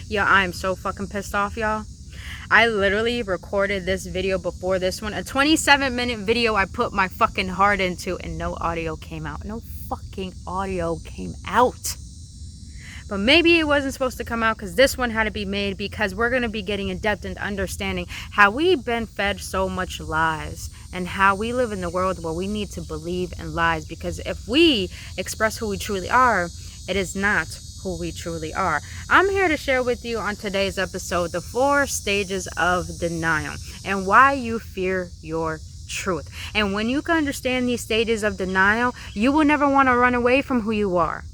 Yo, I'm so fucking pissed off, y'all. I literally recorded this video before this one. A 27-minute video I put my fucking heart into and no audio came out. No fucking audio came out. But maybe it wasn't supposed to come out because this one had to be made, because we're going to be getting in depth into understanding how we've been fed so much lies and how we live in the world where we need to believe in lies, because if we express who we truly are, it is not who we truly are. I'm here to share with you on today's episode the 4 stages of denial and why you fear your truth. And when you can understand these stages of denial, you will never want to run away from who you are.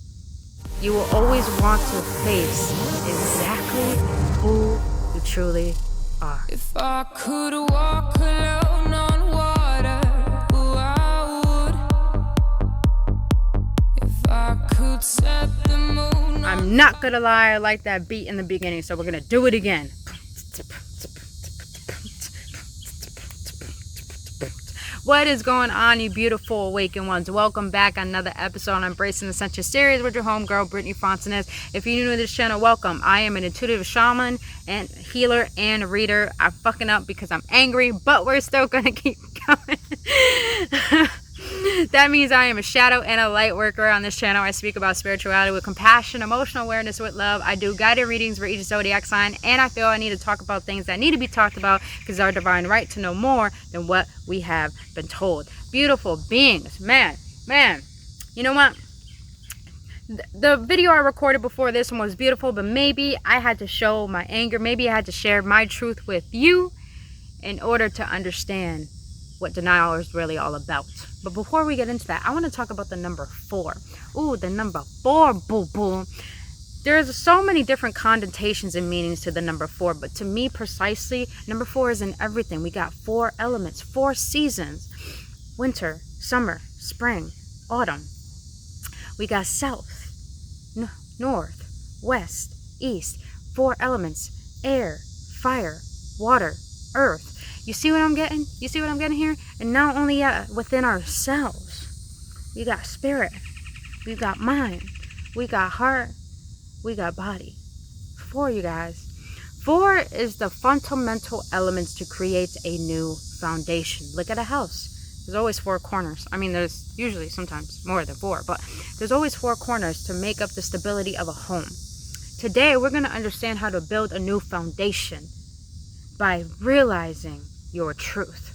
You will always want to face exactly who you truly are. If I could walk alone on water, I would. If I could set the moon. I'm not gonna lie, I like that beat in the beginning, so we're gonna do it again. What is going on, you beautiful awakened ones? Welcome back on another episode on Embracing the Ascension series with your homegirl Brittany Fontanez. If you're new to this channel, welcome. I am an intuitive shaman and healer and reader. I'm fucking up because I'm angry, but we're still gonna keep going. That means I am a shadow and a light worker on this channel. I speak about spirituality with compassion, emotional awareness with love. I do guided readings for each zodiac sign, and I feel I need to talk about things that need to be talked about because it's our divine right to know more than what we have been told. Beautiful beings, man. You know what? The video I recorded before this one was beautiful, but maybe I had to show my anger. Maybe I had to share my truth with you in order to understand what denial is really all about. But before we get into that, I want to talk about the number 4. Ooh, the number 4, boo. There's so many different connotations and meanings to the number 4, but to me precisely, number 4 is in everything. We got 4 elements, 4 seasons: winter, summer, spring, autumn. We got south, north, west, east. 4 elements: air, fire, water, earth. You see what I'm getting? You see what I'm getting here? And not only within ourselves, we got spirit, we got mind, we got heart, we got body. 4, you guys. 4 is the fundamental elements to create a new foundation. Look at a house. There's always 4 corners. I mean, there's usually sometimes more than 4, but there's always 4 corners to make up the stability of a home. Today, we're going to understand how to build a new foundation by realizing your truth.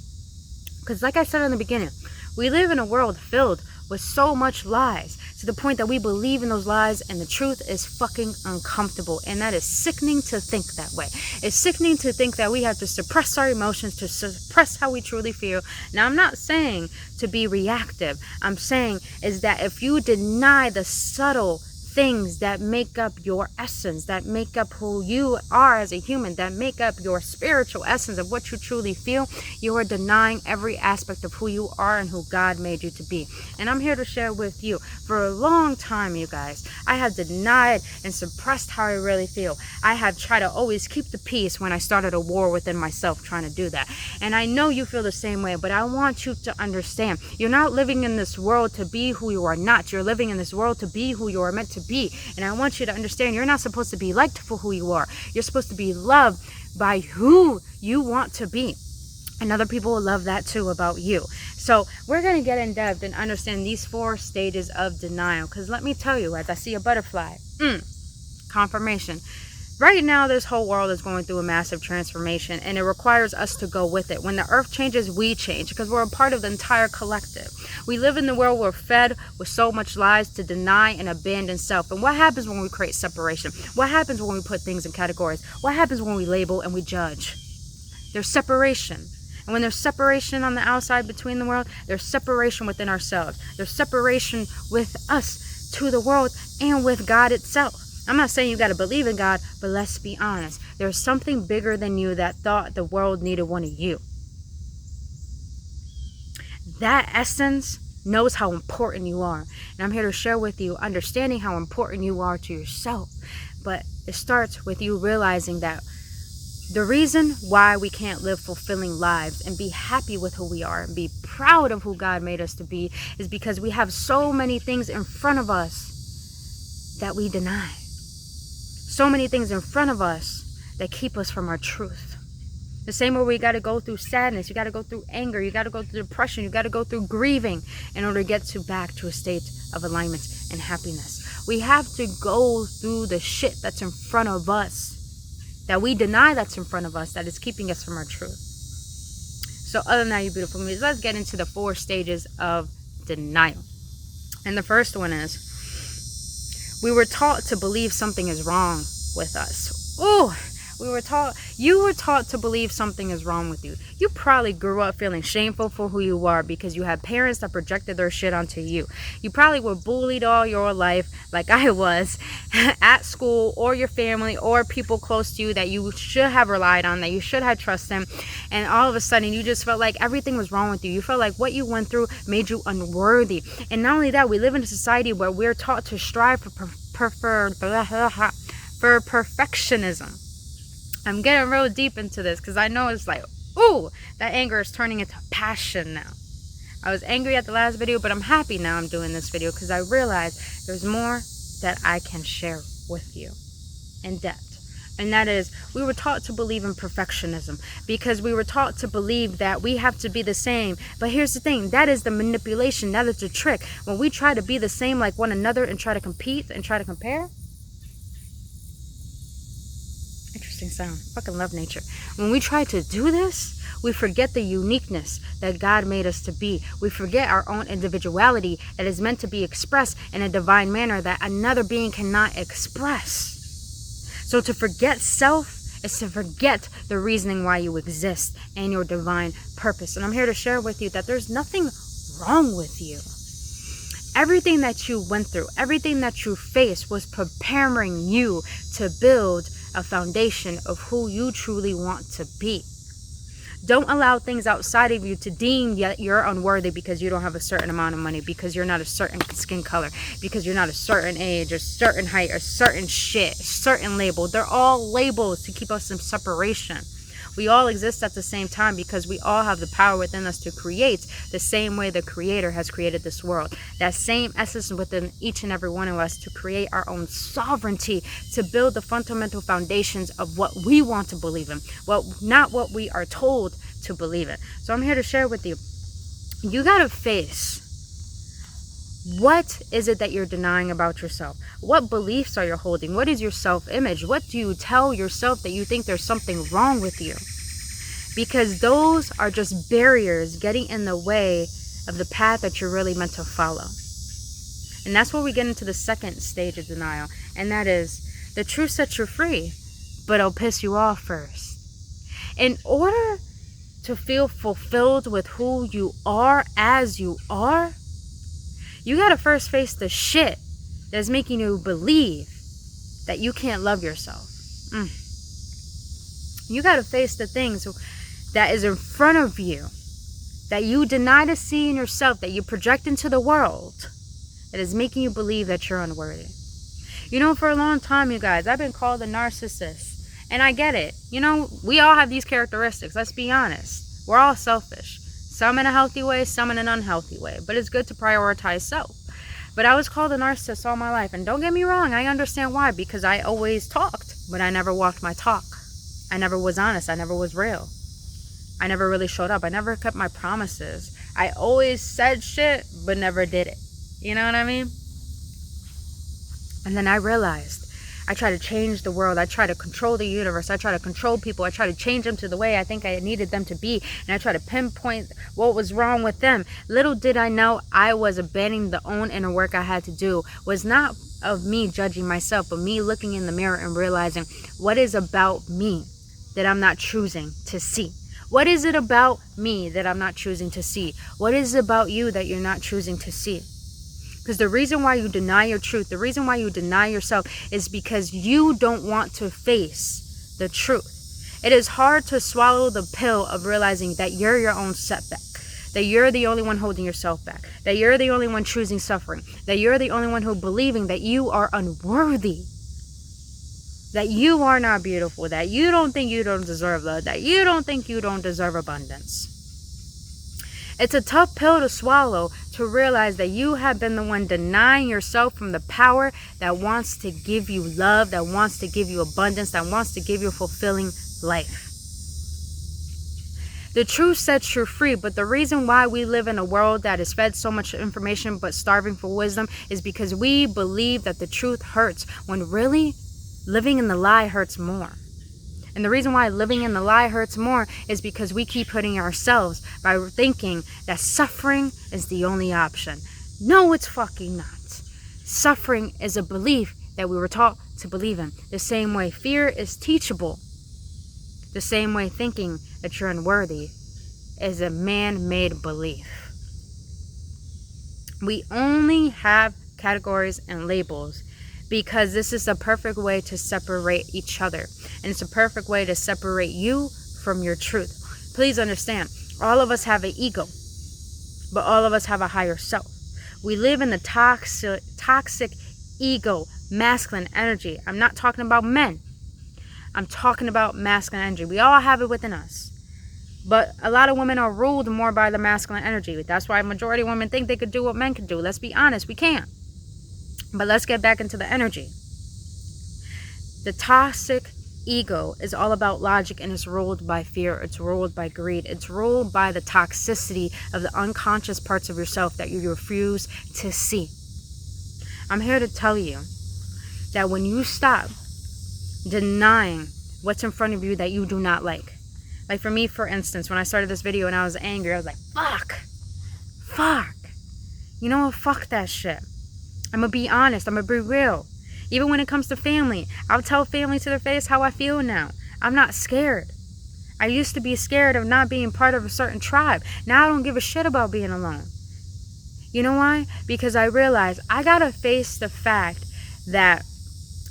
Because like I said in the beginning, we live in a world filled with so much lies, to the point that we believe in those lies, and the truth is fucking uncomfortable. And that is sickening to think that way. It's sickening to think that we have to suppress our emotions, to suppress how we truly feel. Now, I'm not saying to be reactive. I'm saying is that if you deny the subtle things that make up your essence, that make up who you are as a human, that make up your spiritual essence of what you truly feel, you are denying every aspect of who you are and who God made you to be. And I'm here to share with you, for a long time, you guys, I have denied and suppressed how I really feel. I have tried to always keep the peace when I started a war within myself trying to do that. And I know you feel the same way, but I want you to understand, you're not living in this world to be who you are not. You're living in this world to be who you are meant to be. And I want you to understand, you're not supposed to be liked for who you are. You're supposed to be loved by who you want to be. And other people will love that too about you. So we're going to get in depth and understand these 4 stages of denial. Because let me tell you, as I see a butterfly, confirmation. Right now, this whole world is going through a massive transformation, and it requires us to go with it. When the earth changes, we change, because we're a part of the entire collective. We live in the world we're fed with so much lies to deny and abandon self. And what happens when we create separation? What happens when we put things in categories? What happens when we label and we judge? There's separation. And when there's separation on the outside between the world, there's separation within ourselves. There's separation with us to the world and with God itself. I'm not saying you got to believe in God, but let's be honest. There's something bigger than you that thought the world needed one of you. That essence knows how important you are. And I'm here to share with you understanding how important you are to yourself. But it starts with you realizing that The reason why we can't live fulfilling lives and be happy with who we are and be proud of who God made us to be is because we have so many things in front of us that we deny. So many things in front of us that keep us from our truth. The same way we got to go through sadness, you got to go through anger, you got to go through depression, you got to go through grieving in order to get back to a state of alignment and happiness. We have to go through the shit that's in front of us, that we deny that's in front of us, that is keeping us from our truth. So other than that, you beautiful me, let's get into the 4 stages of denial. And the first one is, we were taught to believe something is wrong with us. Ooh, you were taught to believe something is wrong with you. You probably grew up feeling shameful for who you are because you had parents that projected their shit onto you. You probably were bullied all your life, like I was, at school, or your family, or people close to you that you should have relied on, that you should have trusted. And all of a sudden, you just felt like everything was wrong with you. You felt like what you went through made you unworthy. And not only that, we live in a society where we're taught to strive for perfectionism. I'm getting real deep into this because I know it's like, ooh, that anger is turning into passion now. I was angry at the last video, but I'm happy now I'm doing this video because I realize there's more that I can share with you in depth. And that is, we were taught to believe in perfectionism because we were taught to believe that we have to be the same. But here's the thing, that is the manipulation, that is the trick. When we try to be the same like one another and try to compete and try to compare, sound. Fucking love nature. When we try to do this, we forget the uniqueness that God made us to be. We forget our own individuality that is meant to be expressed in a divine manner that another being cannot express. So to forget self is to forget the reasoning why you exist and your divine purpose. And I'm here to share with you that there's nothing wrong with you. Everything that you went through, everything that you faced was preparing you to build a foundation of who you truly want to be. Don't allow things outside of you to deem that you're unworthy because you don't have a certain amount of money, because you're not a certain skin color, because you're not a certain age, or certain height, or certain shit, certain label. They're all labels to keep us in separation. We all exist at the same time because we all have the power within us to create the same way the Creator has created this world. That same essence within each and every one of us to create our own sovereignty, to build the fundamental foundations of what we want to believe in, not what we are told to believe in. So I'm here to share with you, you gotta face, what is it that you're denying about yourself? What beliefs are you holding? What is your self-image? What do you tell yourself that you think there's something wrong with you? Because those are just barriers getting in the way of the path that you're really meant to follow. And that's where we get into the second stage of denial. And that is, the truth sets you free, but it'll piss you off first. In order to feel fulfilled with who you are as you are, you gotta first face the shit that's making you believe that you can't love yourself. You gotta face the things that is in front of you, that you deny to see in yourself, that you project into the world, that is making you believe that you're unworthy. You know, for a long time, you guys, I've been called a narcissist. And I get it. You know, we all have these characteristics. Let's be honest. We're all selfish. Some in a healthy way, some in an unhealthy way. But it's good to prioritize self. But I was called a narcissist all my life. And don't get me wrong, I understand why. Because I always talked, but I never walked my talk. I never was honest. I never was real. I never really showed up. I never kept my promises. I always said shit, but never did it. You know what I mean? And then I realized, I try to change the world. I try to control the universe. I try to control people. I try to change them to the way I think I needed them to be. And I try to pinpoint what was wrong with them. Little did I know I was abandoning the own inner work I had to do. Was not of me judging myself, but me looking in the mirror and realizing what is about me that I'm not choosing to see. What is it about me that I'm not choosing to see? What is it about you that you're not choosing to see? Because the reason why you deny your truth, the reason why you deny yourself is because you don't want to face the truth. It is hard to swallow the pill of realizing that you're your own setback, that you're the only one holding yourself back, that you're the only one choosing suffering, that you're the only one who believing that you are unworthy. that you are not beautiful, that you don't think you don't deserve love, that you don't think you don't deserve abundance. It's a tough pill to swallow to realize that you have been the one denying yourself from the power that wants to give you love, that wants to give you abundance, that wants to give you a fulfilling life. The truth sets you free, but the reason why we live in a world that is fed so much information but starving for wisdom is because we believe that the truth hurts, when really living in the lie hurts more. And the reason why living in the lie hurts more is because we keep hurting ourselves by thinking that suffering is the only option. No, it's fucking not. Suffering is a belief that we were taught to believe in. The same way fear is teachable. The same way thinking that you're unworthy is a man-made belief. We only have categories and labels because this is the perfect way to separate each other. And it's a perfect way to separate you from your truth. Please understand, all of us have an ego, but all of us have a higher self. We live in the toxic ego, masculine energy. I'm not talking about men. I'm talking about masculine energy. We all have it within us. But a lot of women are ruled more by the masculine energy. That's why a majority of women think they could do what men can do. Let's be honest, we can't. But let's get back into the energy. The toxic ego is all about logic, and it's ruled by fear. It's ruled by greed. It's ruled by the toxicity of the unconscious parts of yourself that you refuse to see. I'm here to tell you that when you stop denying what's in front of you that you do not like. Like for me, for instance, when I started this video and I was angry, I was like, fuck. You know what? Fuck that shit. I'm going to be honest. I'm going to be real. Even when it comes to family, I'll tell family to their face how I feel now. I'm not scared. I used to be scared of not being part of a certain tribe. Now I don't give a shit about being alone. You know why? Because I realize I got to face the fact that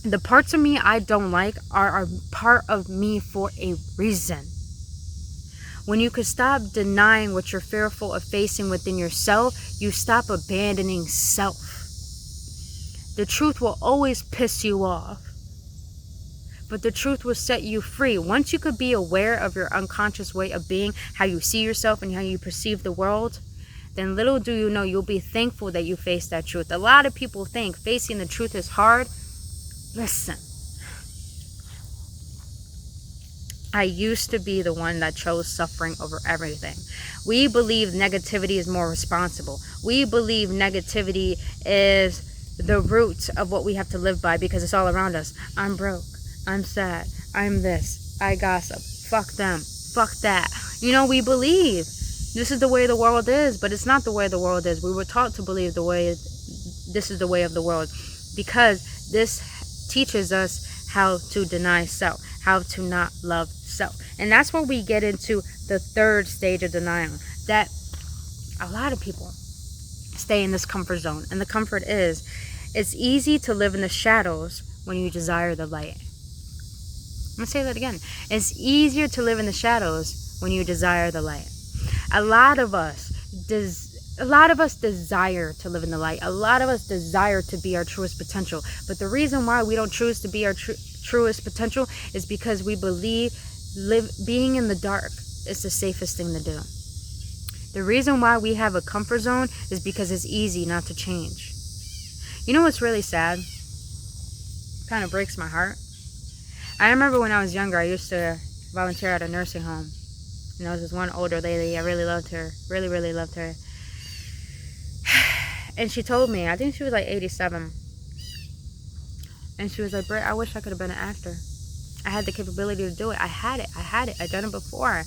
the parts of me I don't like are part of me for a reason. When you could stop denying what you're fearful of facing within yourself, you stop abandoning self. The truth will always piss you off, but the truth will set you free. Once you could be aware of your unconscious way of being, how you see yourself and how you perceive the world, then little do you know, you'll be thankful that you faced that truth. A lot of people think facing the truth is hard. Listen, I used to be the one that chose suffering over everything. We believe negativity is more responsible. We believe negativity is the root of what we have to live by because it's all around us. I'm broke. I'm sad. I'm this. I gossip. Fuck them. Fuck that. You know, we believe this is the way the world is, but it's not the way the world is. We were taught to believe this is the way of the world because this teaches us how to deny self, how to not love self. And that's where we get into the third stage of denial, that a lot of people stay in this comfort zone. And the comfort is, it's easy to live in the shadows when you desire the light. I'm going to say that again. It's easier to live in the shadows when you desire the light. A lot of us desire to live in the light. A lot of us desire to be our truest potential. But the reason why we don't choose to be our truest potential is because we believe being in the dark is the safest thing to do. The reason why we have a comfort zone is because it's easy not to change. You know what's really sad? Kind of breaks my heart. I remember when I was younger, I used to volunteer at a nursing home. And there was this one older lady. I really loved her. Really, really loved her. And she told me, I think she was like 87. And she was like, Britt, I wish I could have been an actor. I had the capability to do it. I had it. I'd done it before,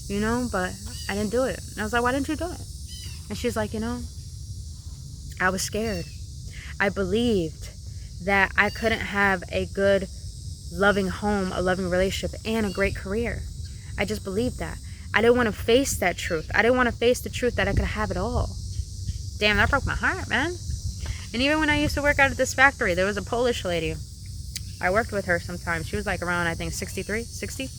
you know, but I didn't do it. And I was like, why didn't you do it? And she's like, you know, I was scared. I believed that I couldn't have a good, loving home, a loving relationship, and a great career. I just believed that. I didn't want to face that truth. I didn't want to face the truth that I could have it all. Damn, that broke my heart, man. And even when I used to work out at this factory, there was a Polish lady. I worked with her sometimes. She was like around, I think, 63, 60.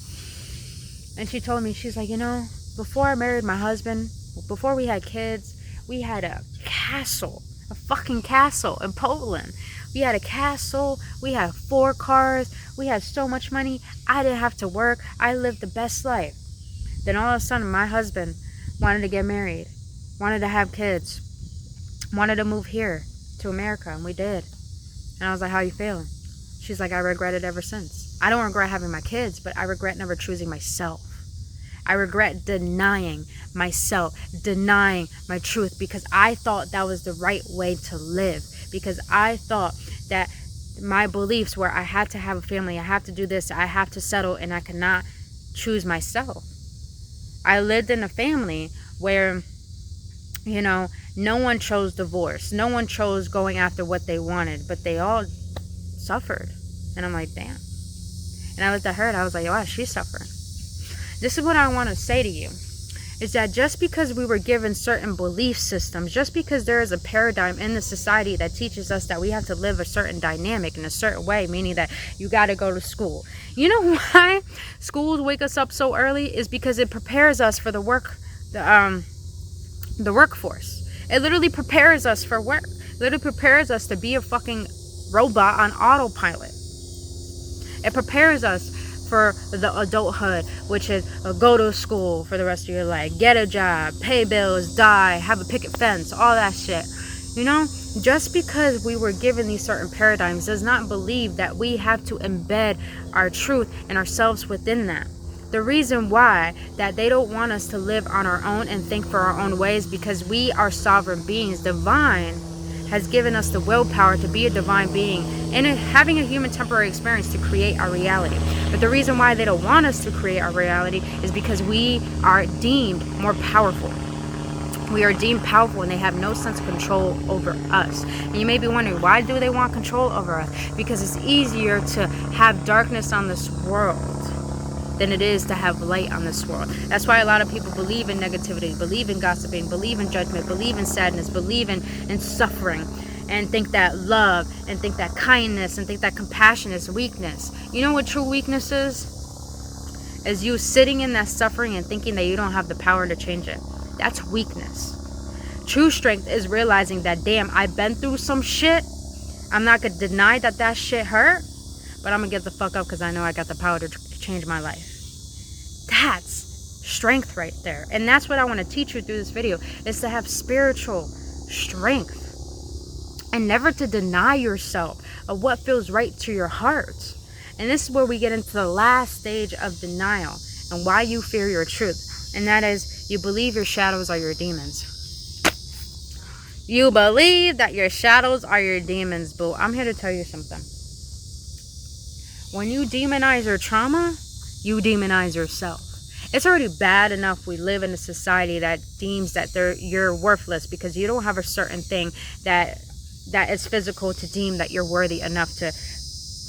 And she told me, she's like, you know, before I married my husband, before we had kids, we had a castle a fucking castle in Poland. We had a castle. We had 4 cars. We had so much money. I didn't have to work. I lived the best life. Then all of a sudden, my husband wanted to get married, wanted to have kids, wanted to move here to America, and we did. And I was like, how you feeling? She's like, I regret it ever since. I don't regret having my kids, but I regret never choosing myself. I regret denying myself, denying my truth, because I thought that was the right way to live. Because I thought that my beliefs were I had to have a family, I have to do this, I have to settle, and I cannot choose myself. I lived in a family where, you know, no one chose divorce. No one chose going after what they wanted, but they all suffered. And I'm like, damn. And I looked at her and I was like, wow, she's suffering. This is what I want to say to you, is that just because we were given certain belief systems, just because there is a paradigm in the society that teaches us that we have to live a certain dynamic in a certain way, meaning that you got to go to school. You know why schools wake us up so early? Is because it prepares us for the workforce. It literally prepares us for work. It literally prepares us to be a fucking robot on autopilot. It prepares us for the adulthood, which is go to school for the rest of your life, get a job, pay bills, die, have a picket fence, all that shit. You know, just because we were given these certain paradigms does not believe that we have to embed our truth and ourselves within that. The reason why that they don't want us to live on our own and think for our own ways, because we are sovereign beings. Divine has given us the willpower to be a divine being and having a human temporary experience to create our reality. But the reason why they don't want us to create our reality is because we are deemed more powerful. We are deemed powerful and they have no sense of control over us. And you may be wondering, why do they want control over us? Because it's easier to have darkness on this world than it is to have light on this world. That's why a lot of people believe in negativity, believe in gossiping, believe in judgment, believe in sadness, believe in suffering, and think that love, and think that kindness, and think that compassion is weakness. You know what true weakness is? Is you sitting in that suffering and thinking that you don't have the power to change it. That's weakness. True strength is realizing that, damn, I've been through some shit. I'm not going to deny that that shit hurt, but I'm going to get the fuck up because I know I got the power to change my life. That's strength right there. And that's what I want to teach you through this video, is to have spiritual strength and never to deny yourself of what feels right to your heart. And this is where we get into the last stage of denial and why you fear your truth. And that is, you believe your shadows are your demons. You believe that your shadows are your demons, boo. I'm here to tell you something. When you demonize your trauma, you demonize yourself. It's already bad enough we live in a society that deems that you're worthless because you don't have a certain thing that is physical to deem that you're worthy enough to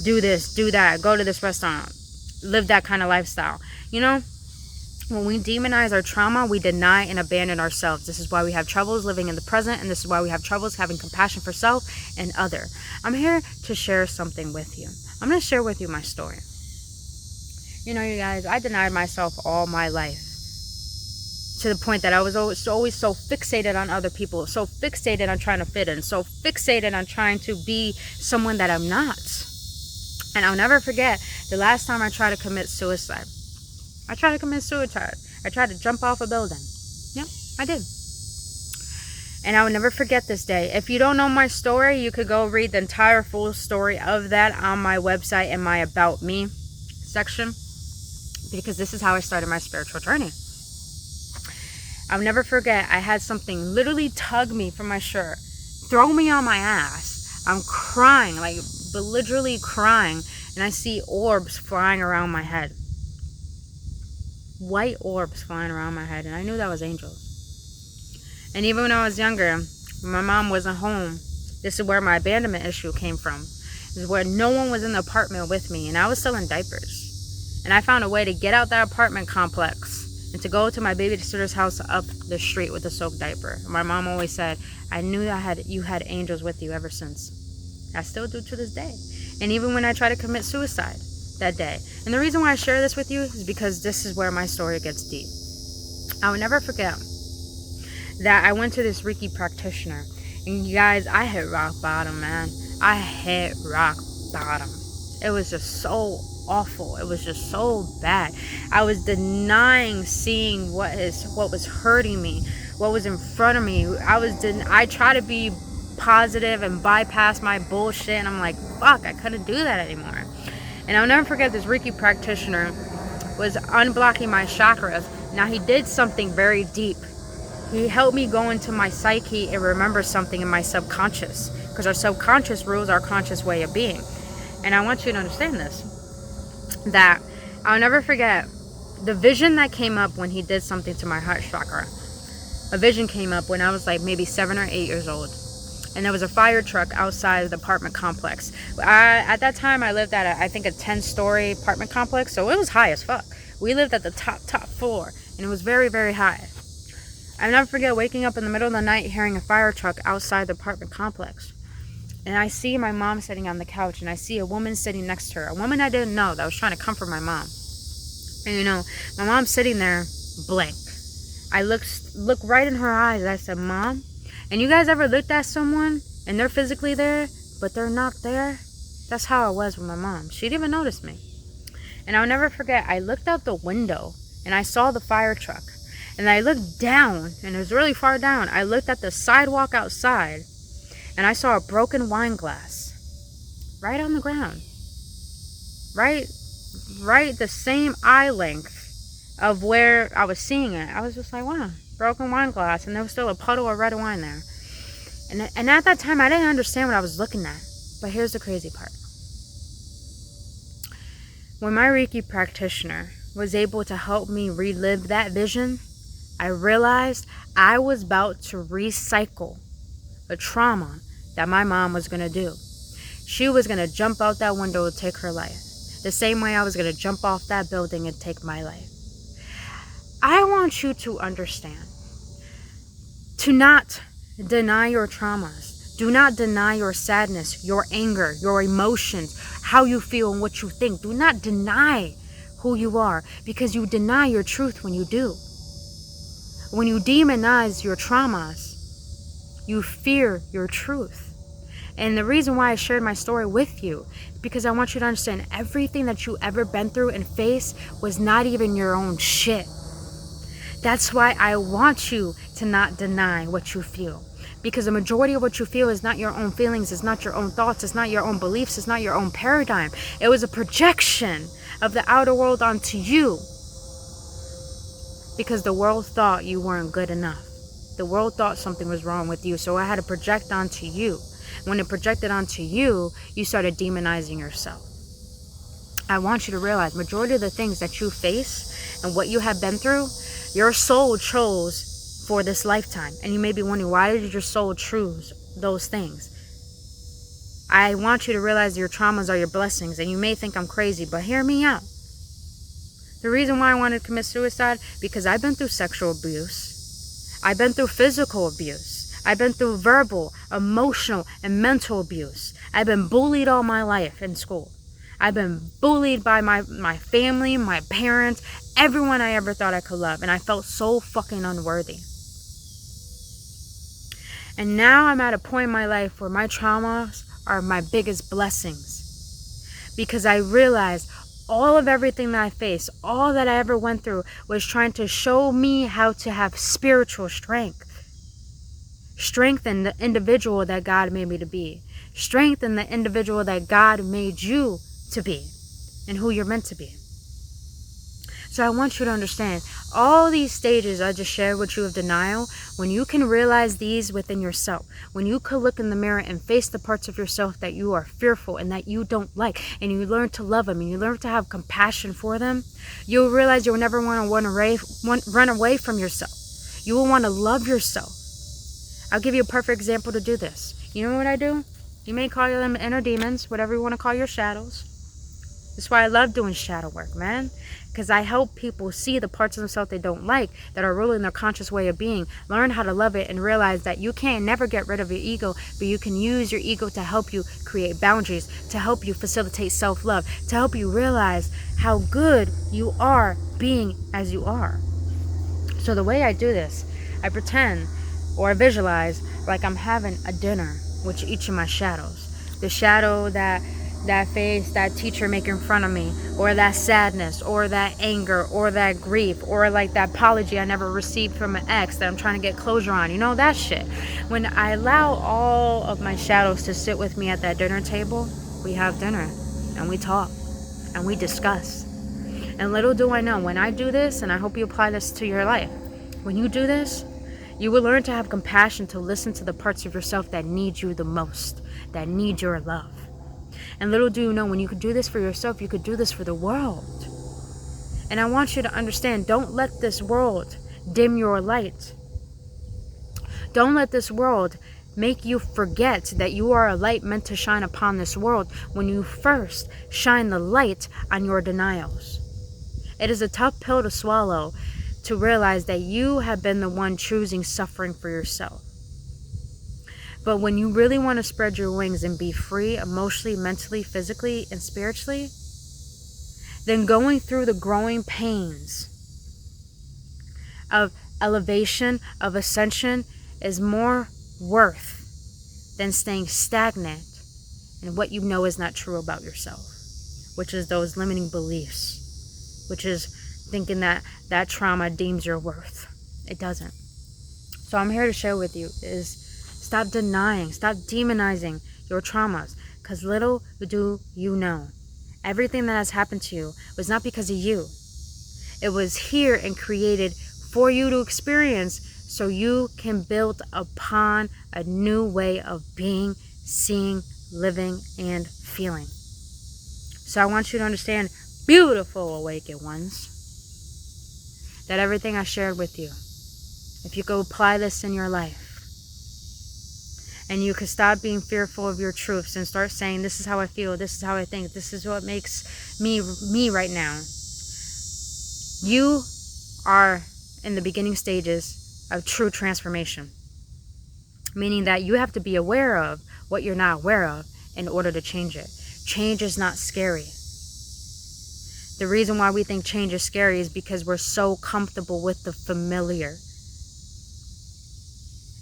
do this, do that, go to this restaurant, live that kind of lifestyle. You know, when we demonize our trauma, we deny and abandon ourselves. This is why we have troubles living in the present, and this is why we have troubles having compassion for self and other. I'm here to share something with you. I'm going to share with you my story. You know, you guys, I denied myself all my life, to the point that I was always so fixated on other people, so fixated on trying to fit in, so fixated on trying to be someone that I'm not. And I'll never forget the last time I tried to commit suicide. I tried to commit suicide. I tried to jump off a building. Yep, I did. And I will never forget this day. If you don't know my story, you could go read the entire full story of that on my website in my About Me section, because this is how I started my spiritual journey. I'll never forget, I had something literally tug me from my shirt, throw me on my ass. I'm crying, like literally crying, and I see orbs flying around my head. White orbs flying around my head, and I knew that was angels. And even when I was younger, when my mom wasn't home, this is where my abandonment issue came from. This is where no one was in the apartment with me, and I was still in diapers. And I found a way to get out that apartment complex and to go to my babysitter's house up the street with a soaked diaper. My mom always said, I knew you had angels with you ever since. I still do to this day. And even when I tried to commit suicide that day. And the reason why I share this with you is because this is where my story gets deep. I will never forget that I went to this Reiki practitioner, And you guys, I hit rock bottom, man. I hit rock bottom. It was just so awful. It was just so bad. I was denying seeing what was hurting me, what was in front of me. I try to be positive and bypass my bullshit, and I'm like, fuck, I couldn't do that anymore. And I'll never forget, this Reiki practitioner was unblocking my chakras. Now, he did something very deep. He helped me go into my psyche and remember something in my subconscious, because our subconscious rules our conscious way of being. And I want you to understand this, that I'll never forget the vision that came up when he did something to my heart chakra. A vision came up when I was like maybe 7 or 8 years old. And there was a fire truck outside the apartment complex. At that time, I lived at, I think, a 10-story apartment complex. So it was high as fuck. We lived at the top floor. And it was very, very high. I'll never forget waking up in the middle of the night hearing a fire truck outside the apartment complex. And I see my mom sitting on the couch, and I see a woman sitting next to her. A woman I didn't know that was trying to comfort my mom. And you know, my mom's sitting there blank. I look right in her eyes. I said, Mom? And you guys ever looked at someone and they're physically there, but they're not there? That's how it was with my mom. She didn't even notice me. And I'll never forget, I looked out the window and I saw the fire truck. And I looked down, and it was really far down. I looked at the sidewalk outside, and I saw a broken wine glass right on the ground. Right the same eye length of where I was seeing it. I was just like, wow, broken wine glass, and there was still a puddle of red wine there. And at that time, I didn't understand what I was looking at. But here's the crazy part. When my Reiki practitioner was able to help me relive that vision, I realized I was about to recycle a trauma that my mom was going to do. She was going to jump out that window and take her life. The same way I was going to jump off that building and take my life. I want you to understand. To not deny your traumas. Do not deny your sadness, your anger, your emotions, how you feel and what you think. Do not deny who you are, because you deny your truth when you do. When you demonize your traumas, you fear your truth. And the reason why I shared my story with you is because I want you to understand everything that you ever been through and faced was not even your own shit. That's why I want you to not deny what you feel. Because the majority of what you feel is not your own feelings, it's not your own thoughts, it's not your own beliefs, it's not your own paradigm. It was a projection of the outer world onto you. Because the world thought you weren't good enough. The world thought something was wrong with you, so I had to project onto you. When it projected onto you, you started demonizing yourself. I want you to realize, majority of the things that you face and what you have been through, your soul chose for this lifetime. And you may be wondering, why did your soul choose those things? I want you to realize your traumas are your blessings. And you may think I'm crazy, but hear me out. The reason why I wanted to commit suicide, because I've been through sexual abuse. I've been through physical abuse. I've been through verbal, emotional, and mental abuse. I've been bullied all my life in school. I've been bullied by my family, my parents, everyone I ever thought I could love. And I felt so fucking unworthy. And now I'm at a point in my life where my traumas are my biggest blessings. Because I realized all of everything that I faced, all that I ever went through, was trying to show me how to have spiritual strength. Strengthen the individual that God made me to be. Strengthen the individual that God made you to be and who you're meant to be. So I want you to understand, all these stages I just shared with you of denial, when you can realize these within yourself, when you can look in the mirror and face the parts of yourself that you are fearful and that you don't like, and you learn to love them and you learn to have compassion for them, you'll realize you'll never want to run away from yourself. You will want to love yourself. I'll give you a perfect example to do this. You know what I do? You may call them inner demons, whatever you want to call your shadows. That's why I love doing shadow work, man. Because I help people see the parts of themselves they don't like, that are ruling their conscious way of being. Learn how to love it and realize that you can't never get rid of your ego, but you can use your ego to help you create boundaries, to help you facilitate self-love, to help you realize how good you are being as you are. So the way I do this, I pretend or I visualize like I'm having a dinner with each of my shadows. The shadow that face that teacher make in front of me, or that sadness, or that anger, or that grief, or like that apology I never received from an ex that I'm trying to get closure on, you know, that shit. When I allow all of my shadows to sit with me at that dinner table, we have dinner and we talk and we discuss. And little do I know, when I do this, and I hope you apply this to your life, when you do this, you will learn to have compassion, to listen to the parts of yourself that need you the most, that need your love. And little do you know, when you could do this for yourself, you could do this for the world. And I want you to understand, don't let this world dim your light. Don't let this world make you forget that you are a light meant to shine upon this world when you first shine the light on your denials. It is a tough pill to swallow, to realize that you have been the one choosing suffering for yourself. But when you really want to spread your wings and be free emotionally, mentally, physically, and spiritually, then going through the growing pains of elevation, of ascension, is more worth than staying stagnant in what you know is not true about yourself, which is those limiting beliefs, which is thinking that that trauma deems your worth. It doesn't. So I'm here to share with you is, stop denying, stop demonizing your traumas, because little do you know, everything that has happened to you was not because of you. It was here and created for you to experience, so you can build upon a new way of being, seeing, living, and feeling. So I want you to understand, beautiful awakened ones, that everything I shared with you, if you could apply this in your life, and you could stop being fearful of your truths and start saying, this is how I feel, this is how I think, this is what makes me right now. You are in the beginning stages of true transformation. Meaning that you have to be aware of what you're not aware of in order to change it. Change is not scary. The reason why we think change is scary is because we're so comfortable with the familiar,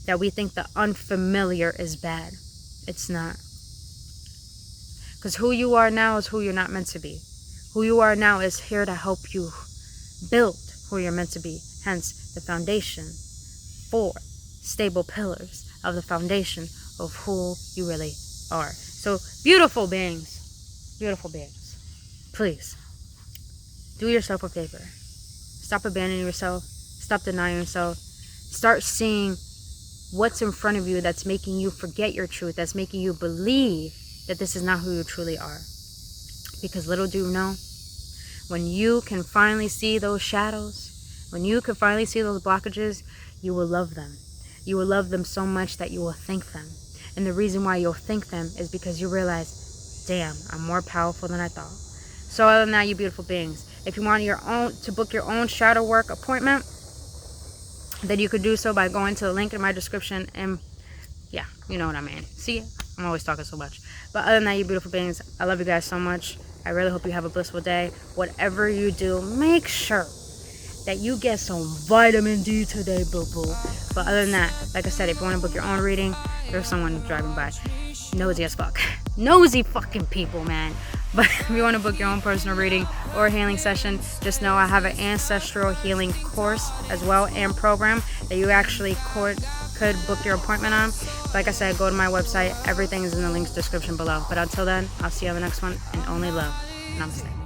that we think the unfamiliar is bad. It's not. Because who you are now is who you're not meant to be. Who you are now is here to help you build who you're meant to be. Hence, the foundation, 4 stable pillars of the foundation of who you really are. So, beautiful beings, please, do yourself a favor. Stop abandoning yourself. Stop denying yourself. Start seeing what's in front of you that's making you forget your truth, that's making you believe that this is not who you truly are. Because little do you know, when you can finally see those shadows, when you can finally see those blockages, you will love them. You will love them so much that you will thank them. And the reason why you'll thank them is because you realize, damn, I'm more powerful than I thought. So other than that, you beautiful beings, if you want to book your own shadow work appointment, then you could do so by going to the link in my description. And yeah, you know what I mean. See, I'm always talking so much. But other than that, you beautiful beings, I love you guys so much. I really hope you have a blissful day. Whatever you do, make sure that you get some vitamin D today, boo-boo. But other than that, like I said, if you want to book your own reading, there's someone driving by. Nosy as fuck. Nosy fucking people, man. But if you want to book your own personal reading or healing session, just know I have an ancestral healing course as well and program that you actually could book your appointment on. Like I said, go to my website. Everything is in the links description below. But until then, I'll see you on the next one. And only love. Namaste.